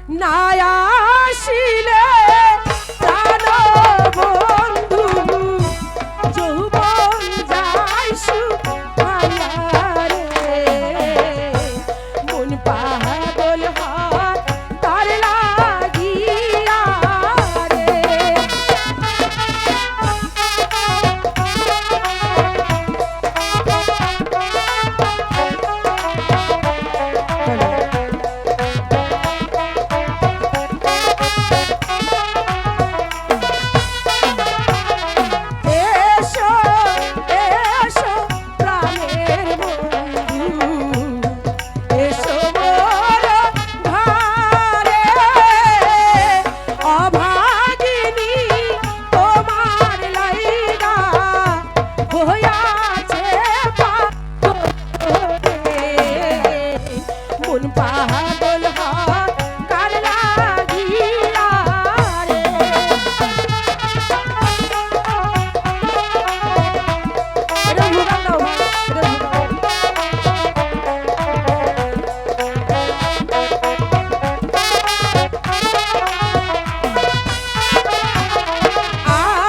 না আসিলে প্রাণ বন্ধু যৌবন যায় শুকাইয়া রে মন পাগল হয় তার লাগিয়া রে এসো এসো প্রাণের বন্ধু এসো মোর ঘরে অভাগিনী তোমার লাইগা হইয়াছে মন পাগল হয় কার লাগিয়া রে এটা ভুগান দাও এটা ভুগান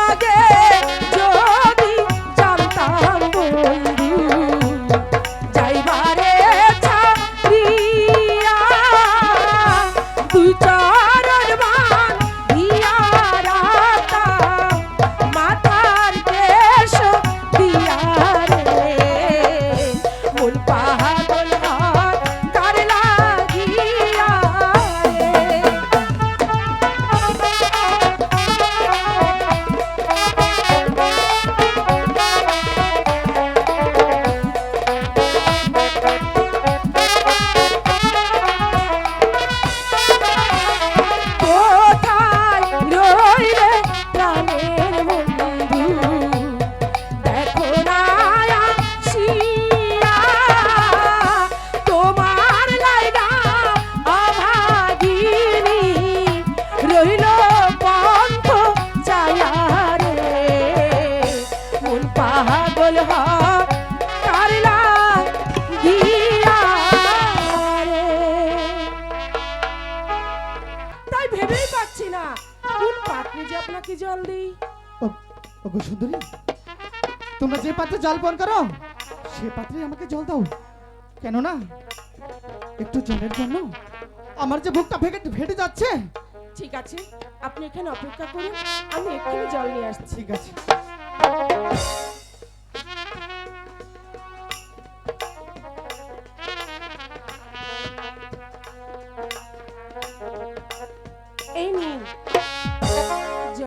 আগে যদি জানতাম বন্ধু যাইবারে ছাড়িয়া দুই চরণ মান দিয়া রাখতাম মাথার কেশ দিয়া রে মন পাগল হয় কার লাগিয়া রে কোথায় রইলে প্রাণের বন্ধু দেখো না আসিয়া তোমার লাইগা অভাগিনী রইল পন্থ চায়া রে মন পাগল হয় কার লাগিয়া রে তাই ভেবেই পাচ্ছি না কোন পাত্রে যে আপনাকে জল দিই ওগো সুন্দরী, তোমরা যে পাত্রে জল পান করো সে পাত্রে আমাকে জল দাও। কেন না একটু জলের জন্য আমার যে বুকটা ফেটে যাচ্ছে। ঠিক আছে আপনি এখানে অপেক্ষা করুন আমি এক্ষুনি জল নিয়ে আসছি ঠিক আছে। এই নিন